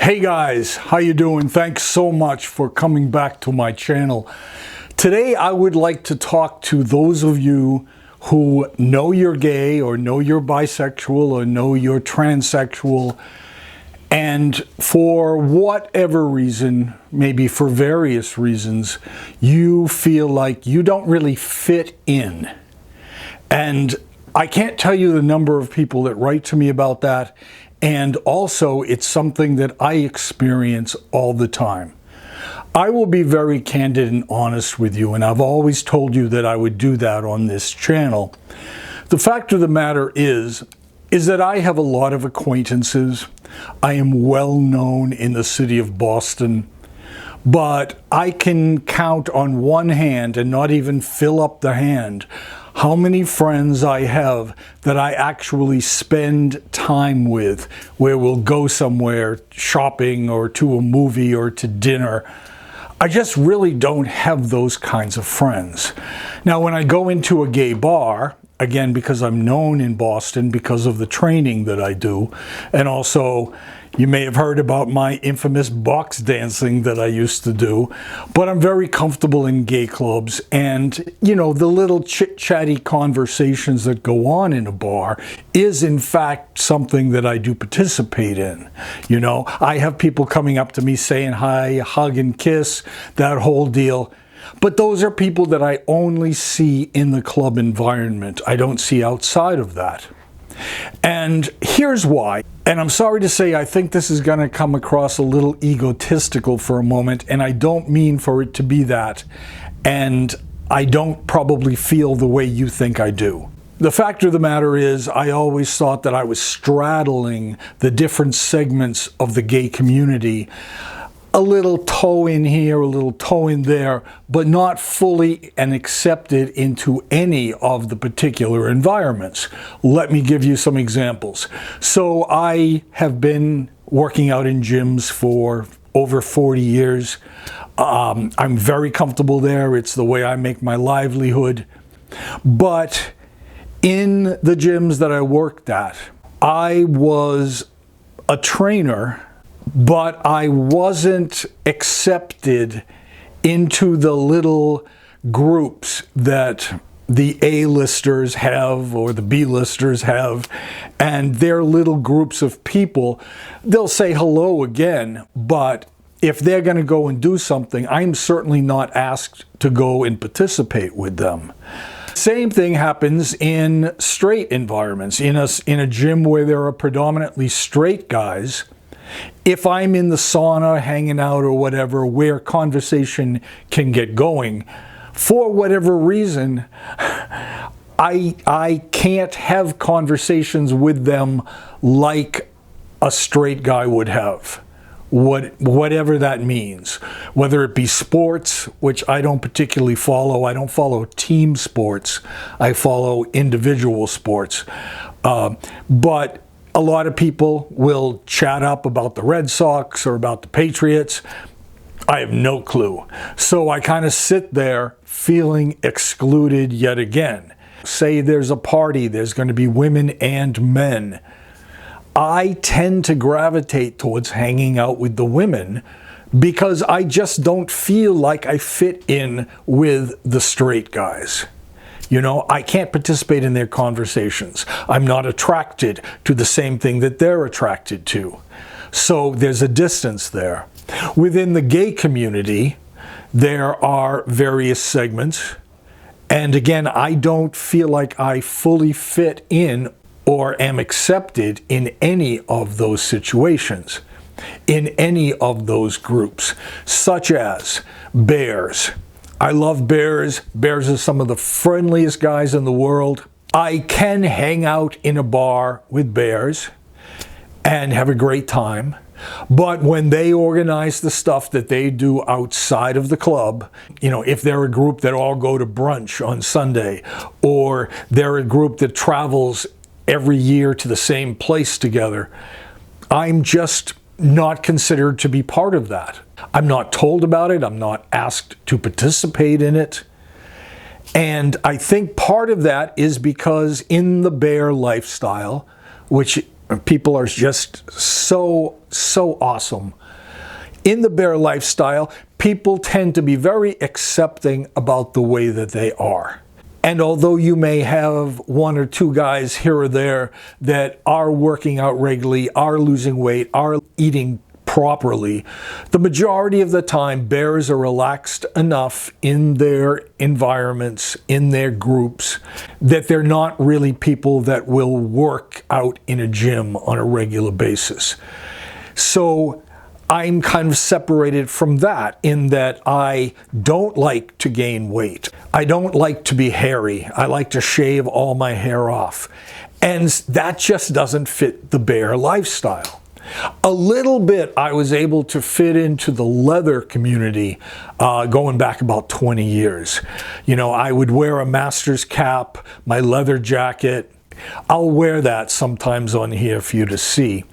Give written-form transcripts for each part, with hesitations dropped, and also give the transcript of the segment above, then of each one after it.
Hey guys, how you doing? Thanks so much for coming back to my channel. Today I would like to talk to those of you who know you're gay or know you're bisexual or know you're transsexual, and for whatever reason, maybe for various reasons, you feel like you don't really fit in. And I can't tell you the number of people that write to me about that. And also, it's something that I experience all the time. I will be very candid and honest with you, and I've always told you that I would do that on this channel. The fact of the matter is that I have a lot of acquaintances. I am well known in the city of Boston, but I can count on one hand, and not even fill up the hand, how many friends I have that I actually spend time with, where we'll go somewhere shopping or to a movie or to dinner. I just really don't have those kinds of friends. Now, when I go into a gay bar, again, because I'm known in Boston because of the training that I do, and also you may have heard about my infamous box dancing that I used to do, but I'm very comfortable in gay clubs, and you know, the little chit-chatty conversations that go on in a bar is in fact something that I do participate in. You know, I have people coming up to me saying hi, hug and kiss, that whole deal. But those are people that I only see in the club environment. I don't see outside of that. And here's why. And I'm sorry to say, I think this is going to come across a little egotistical for a moment, and I don't mean for it to be that. And I don't probably feel the way you think I do. The fact of the matter is, I always thought that I was straddling the different segments of the gay community. A little toe in here, a little toe in there, but not fully and accepted into any of the particular environments. Let me give you some examples. So I have been working out in gyms for over 40 years. I'm very comfortable there. It's the way I make my livelihood. But in the gyms that I worked at, I was a trainer, but I wasn't accepted into the little groups that the A-listers have or the B-listers have, and their little groups of people. They'll say hello again, but if they're going to go and do something, I'm certainly not asked to go and participate with them. Same thing happens in straight environments. In a gym where there are predominantly straight guys, if I'm in the sauna hanging out or whatever, where conversation can get going, for whatever reason, I can't have conversations with them like a straight guy would have. Whatever that means. Whether it be sports, which I don't particularly follow. I don't follow team sports. I follow individual sports. But a lot of people will chat up about the Red Sox or about the Patriots. I have no clue. So I kind of sit there feeling excluded yet again. Say there's a party, there's going to be women and men. I tend to gravitate towards hanging out with the women because I just don't feel like I fit in with the straight guys. You know, I can't participate in their conversations. I'm not attracted to the same thing that they're attracted to. So there's a distance there. Within the gay community, there are various segments. And again, I don't feel like I fully fit in or am accepted in any of those situations, in any of those groups, such as bears. I love bears. Bears are some of the friendliest guys in the world. I can hang out in a bar with bears and have a great time. But when they organize the stuff that they do outside of the club, you know, if they're a group that all go to brunch on Sunday, or they're a group that travels every year to the same place together, I'm just not considered to be part of that. I'm not told about it. I'm not asked to participate in it. And I think part of that is because in the bear lifestyle, which People are just so awesome. In the bear lifestyle, people tend to be very accepting about the way that they are. And although you may have one or two guys here or there that are working out regularly, are losing weight, are eating properly, the majority of the time bears are relaxed enough in their environments, in their groups, that they're not really people that will work out in a gym on a regular basis. So I'm kind of separated from that in that I don't like to gain weight. I don't like to be hairy. I like to shave all my hair off. And that just doesn't fit the bear lifestyle. A little bit I was able to fit into the leather community going back about 20 years. You know, I would wear a master's cap, my leather jacket. I'll wear that sometimes on here for you to see.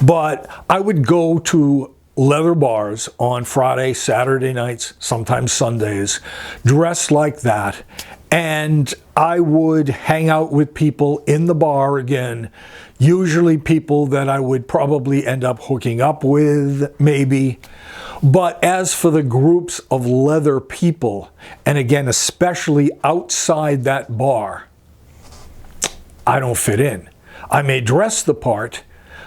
But I would go to leather bars on Friday, Saturday nights, sometimes Sundays, dressed like that. And I would hang out with people in the bar again, usually people that I would probably end up hooking up with, maybe. But as for the groups of leather people, and again, especially outside that bar, I don't fit in. I may dress the part,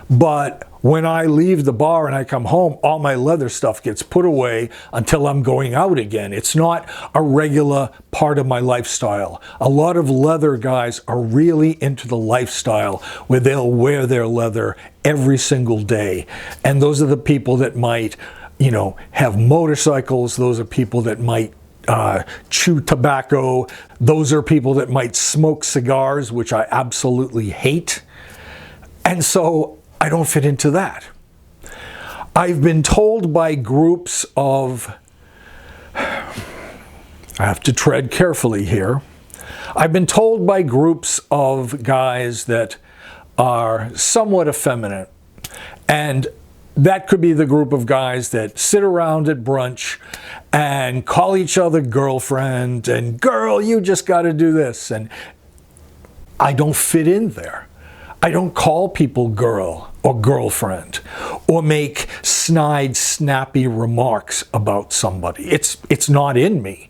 but when I leave the bar and I come home, all my leather stuff gets put away until I'm going out again. It's not a regular part of my lifestyle. A lot of leather guys are really into the lifestyle where they'll wear their leather every single day. And those are the people that might, you know, have motorcycles. Those are people that might chew tobacco. Those are people that might smoke cigars, which I absolutely hate. And so I don't fit into that. I've been told by groups of, I have to tread carefully here. I've been told by groups of guys that are somewhat effeminate, and that could be the group of guys that sit around at brunch and call each other girlfriend and girl, you just got to do this. And I don't fit in there. I don't call people girl or girlfriend or make snide, snappy remarks about somebody. It's not in me.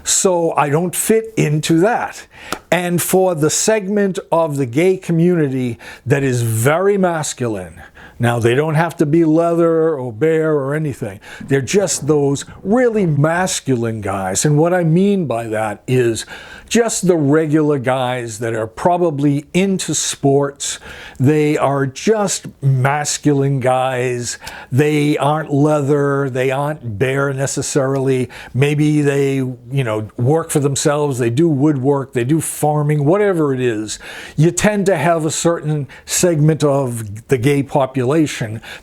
So I don't fit into that. And for the segment of the gay community that is very masculine, now they don't have to be leather or bear or anything. They're just those really masculine guys. And what I mean by that is just the regular guys that are probably into sports. They are just masculine guys. They aren't leather. They aren't bear necessarily. Maybe they, you know, work for themselves. They do woodwork. They do farming, whatever it is. You tend to have a certain segment of the gay population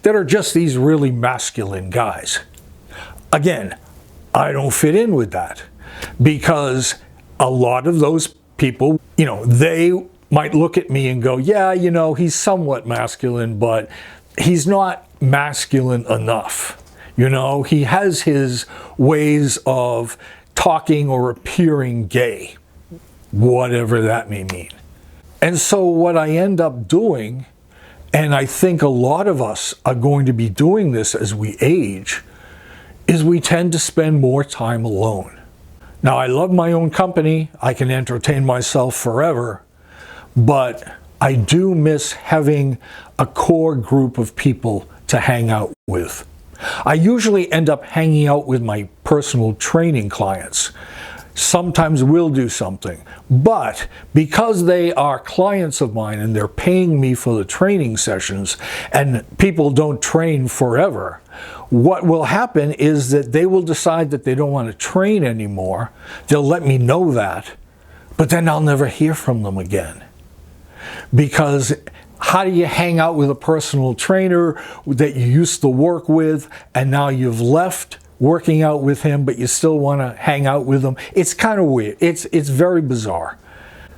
that are just these really masculine guys. Again, I don't fit in with that because a lot of those people, you know, they might look at me and go, yeah, you know, he's somewhat masculine, but he's not masculine enough. You know, he has his ways of talking or appearing gay, whatever that may mean. And so what I end up doing, and I think a lot of us are going to be doing this as we age, is we tend to spend more time alone. Now, I love my own company. I can entertain myself forever, but I do miss having a core group of people to hang out with. I usually end up hanging out with my personal training clients. Sometimes we'll do something, but because they are clients of mine and they're paying me for the training sessions, and people don't train forever, what will happen is that they will decide that they don't want to train anymore. They'll let me know that, but then I'll never hear from them again. Because how do you hang out with a personal trainer that you used to work with and now you've left working out with him, but you still want to hang out with him? It's kind of weird. It's very bizarre.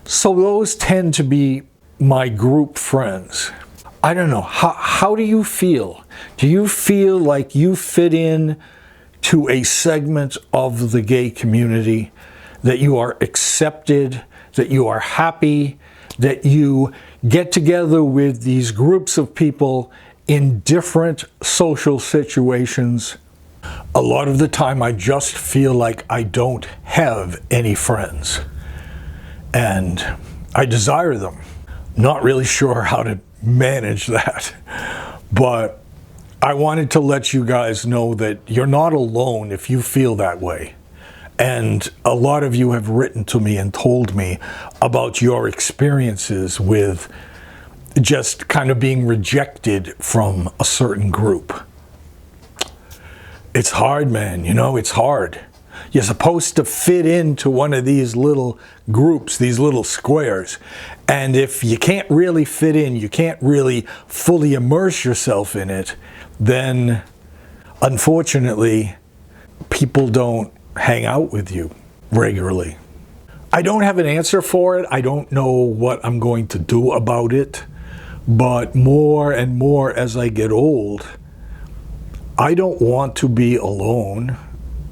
So those tend to be my group friends. I don't know. How do you feel? Do you feel like you fit in to a segment of the gay community, that you are accepted, that you are happy, that you get together with these groups of people in different social situations. A lot of the time I just feel like I don't have any friends, and I desire them. Not really sure how to manage that, but I wanted to let you guys know that you're not alone if you feel that way. And a lot of you have written to me and told me about your experiences with just kind of being rejected from a certain group. It's hard, man, you know, it's hard. You're supposed to fit into one of these little groups, these little squares. And if you can't really fit in, you can't really fully immerse yourself in it, then unfortunately, people don't hang out with you regularly. I don't have an answer for it. I don't know what I'm going to do about it. But more and more as I get old, I don't want to be alone.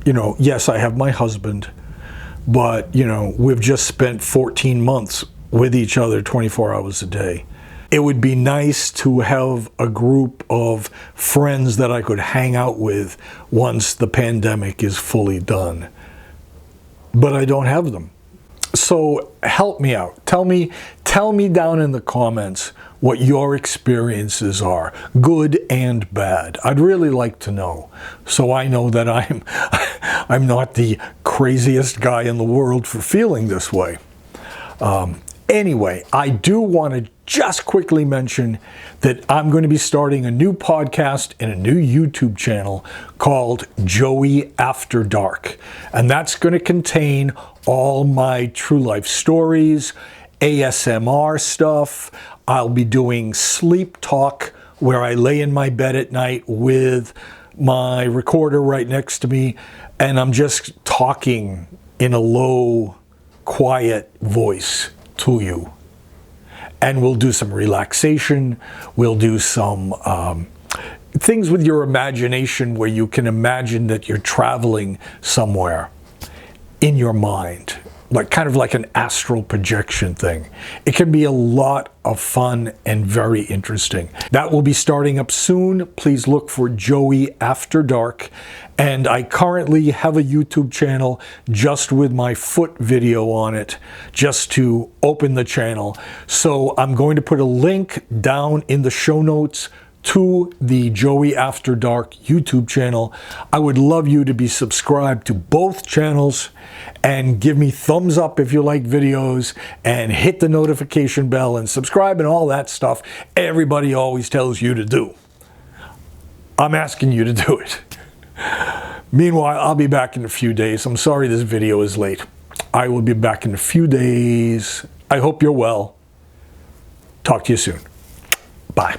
You know, yes, I have my husband, but, you know, we've just spent 14 months with each other 24 hours a day. It would be nice to have a group of friends that I could hang out with once the pandemic is fully done. But I don't have them. So help me out. Tell me down in the comments what your experiences are, good and bad. I'd really like to know, so I know that I'm not the craziest guy in the world for feeling this way. Anyway, I do want to just quickly mention that I'm going to be starting a new podcast and a new YouTube channel called Joey After Dark. And that's going to contain all my true life stories, ASMR stuff. I'll be doing sleep talk where I lay in my bed at night with my recorder right next to me, and I'm just talking in a low, quiet voice to you. And we'll do some relaxation. We'll do some things with your imagination where you can imagine that you're traveling somewhere in your mind, like kind of like an astral projection thing. It can be a lot of fun and very interesting. That will be starting up soon. Please look for Joey After Dark. And I currently have a YouTube channel just with my foot video on it, just to open the channel. So I'm going to put a link down in the show notes to the Joey After Dark YouTube channel. I would love you to be subscribed to both channels and give me thumbs up if you like videos, and hit the notification bell and subscribe and all that stuff everybody always tells you to do. I'm asking you to do it. Meanwhile, I'll be back in a few days. I'm sorry this video is late. I will be back in a few days. I hope you're well. Talk to you soon. Bye.